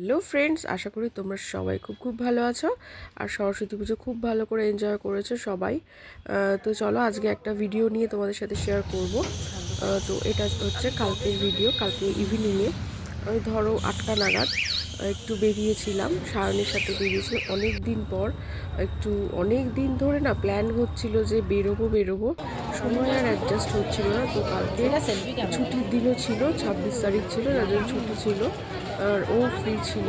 Hello friends, আশা করি তোমরা সবাই খুব ভালো আছো আর সরস্বতী পুজো খুব ভালো করে এনজয় করেছো সবাই। তো চলো আজকে একটা ভিডিও নিয়ে তোমাদের সাথে শেয়ার করব। তো এটা হচ্ছে কালকের ভিডিও। কালকে ইভিনিংয়ে আমি ধরো 8টা নাগাদ একটু বেরিয়েছিলাম, সায়নের সাথে বেরিয়েছিলাম অনেক দিন পর। অনেক দিন ধরে না প্ল্যান হচ্ছিল যে বেরোবো, সময় আর অ্যাডজাস্ট হচ্ছিল না। তো কালকে ছুটির দিনও ছিল, 26 তারিখ ছিল, যাদের ছুটি ছিল আর ও ফ্রি ছিল।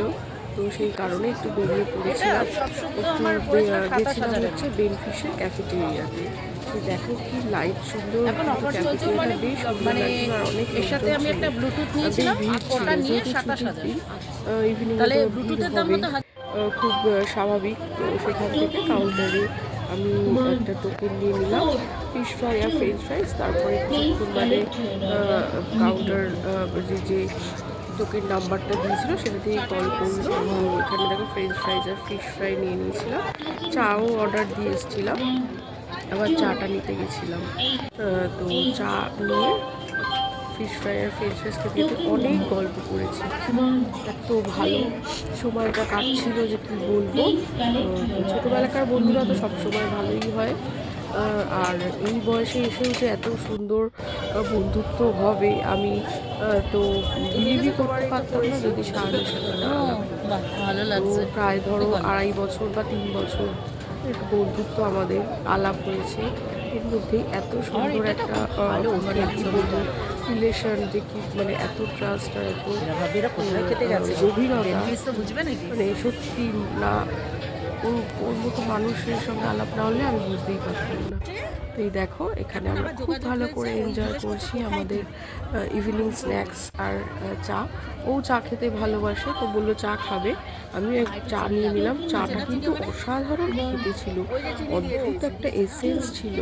তো সেই কারণে একটু বেরিয়ে পড়েছিলাম। গেছিলাম হচ্ছে বেনফিশের ক্যাফেটেরিয়াতে। তো দেখো কি লাইট সুন্দর, কিন্তু ক্যাফেটেরিয়াটা বেশ সুন্দর লাগছিল আর অনেক লোকজন ছিল, বেশ ভিড় ছিল। যেহেতু ছুটির দিন, ইভিনিংয়ে তো ভিড় হবেই, খুব স্বাভাবিক। তো সেখান থেকে কাউন্টারে আমি একটা টোকেন নিয়ে নিলাম, ফিশ ফ্রাই আর ফ্রেঞ্চ ফ্রাইস। তারপরে কিছুক্ষণ বাদে কাউন্টার যে টোকেন নাম্বারটা দিয়েছিল সেটা দিয়ে কল করলো। এখানে দেখো ফ্রেঞ্চ ফ্রাইজ আর ফিশ ফ্রাই নিয়ে নিয়েছিলাম, চাও অর্ডার দিয়ে এসেছিলাম, আবার চাটা নিতে গেছিলাম। তো চা নিয়ে ফিশ ফ্রাই আর ফ্রেঞ্চ ফ্রাইজ খেতে অনেক গল্প করেছি, এত ভালো সময়টা কাটছিল যে কী বলবো। ছোটোবেলাকার বন্ধুরা তো সবসময় ভালোই হয়, আর এই বয়সে এসেও যে এত সুন্দর বন্ধুত্ব হবে আমি তো বিলিভই করতে পারতাম না যদি সায়নের সাথে না আলাপ হতো। তো প্রায় ধরো 2.5 বছর বা 3 বছর একটু বন্ধুত্ব আমাদের আলাপ হয়েছে। এর মধ্যেই এত সুন্দর একটা মানে কী বলবো রিলেশন, যে কি মানে এত ট্রাস্ট আর এত গভীরতা, মানে সত্যি না ওর মতো মানুষের সঙ্গে আলাপ না হলে আমি বুঝতেই পারতাম না। তো এই দেখো এখানে আমরা খুব ভালো করে এনজয় করছি আমাদের ইভিনিং স্ন্যাক্স আর চা। ও চা খেতে ভালোবাসে, তো বললো চা খাবে, আমিও এক চা নিয়ে নিলাম। চাটা কিন্তু অসাধারণ খেতে ছিল, অদ্ভুত একটা এসেন্স ছিল,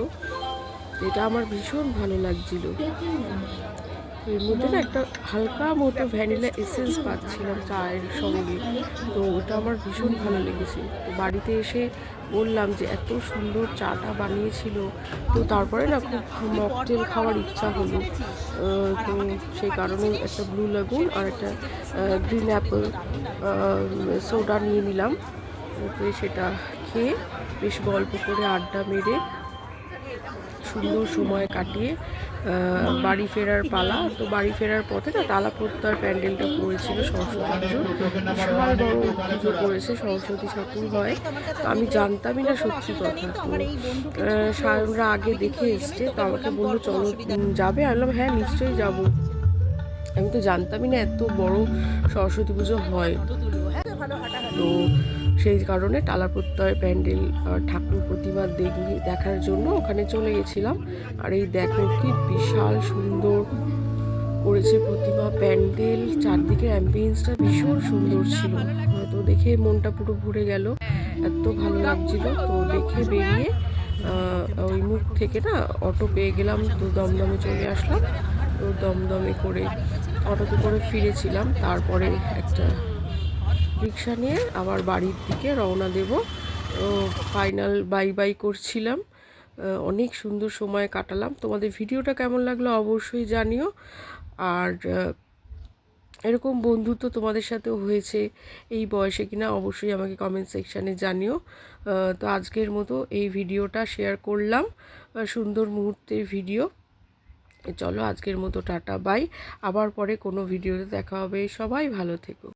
এটা আমার ভীষণ ভালো লাগছিল। এর মধ্যে না একটা হালকা মতো ভ্যানিলা এসেন্স পাচ্ছিলাম চায়ের সঙ্গে, তো ওটা আমার ভীষণ ভালো লেগেছে। তো বাড়িতে এসে বললাম যে এত সুন্দর চাটা বানিয়েছিল, তো তারপরে না খুব মকটেল খাওয়ার ইচ্ছা হলো। তো সেই কারণে একটা ব্লু লাগুন আর একটা গ্রিন অ্যাপেল সোডা নিয়ে নিলাম। তো সেটা খেয়ে বেশ গল্প করে আড্ডা মেরে সুন্দর সময় কাটিয়ে বাড়ি ফেরার পালা। তো বাড়ি ফেরার পথে না তালাপোত্তার প্যান্ডেলটা পড়েছিল সরস্বতী পুজোর, বিশাল বড় পুজো করেছে, সরস্বতী ঠাকুর হয়। তো আমি জানতামই না সত্যি কথা। তো সায়নরা আগে দেখে এসছে, তো আমাকে বললো চলো যাবে, আমি বললাম হ্যাঁ নিশ্চয়ই যাবো। আমি তো জানতামই না এত বড় সরস্বতী পুজো হয়। তো সেই কারণে টালাপ্রত্যয় প্যান্ডেল ঠাকুর প্রতিমা দেখার জন্য ওখানে চলে গেছিলাম। আর এই দেখো কি বিশাল সুন্দর করেছে প্রতিমা, প্যান্ডেল, চারদিকে অ্যাম্বিয়েন্সটা ভীষণ সুন্দর ছিল। তো দেখে মনটা পুরো ভরে গেল, এত ভালো লাগছিল। তো দেখে বেরিয়ে ওই মুখ থেকে না অটো পেয়ে গেলাম, তো দমদমে চলে আসলাম। তো দমদমে করে অটোতে করে ফিরেছিলাম, তারপরে একটা রিক্সা নিয়ে আবার বাড়ির দিকে রওনা দেব। ফাইনাল বাই বাই করছিলাম, অনেক সুন্দর সময় কাটালাম। তোমাদের ভিডিওটা কেমন লাগলো অবশ্যই জানিও, আর এরকম বন্ধুত্ব তোমাদের সাথেও হয়েছে এই বয়সে কিনা অবশ্যই আমাকে কমেন্ট সেকশানে জানিও। তো আজকের মতো এই ভিডিওটা শেয়ার করলাম, সুন্দর মুহূর্তের ভিডিও। চলো আজকের মতো টাটা বাই, আবার পরে কোনো ভিডিওতে দেখা হবে, সবাই ভালো থেকো।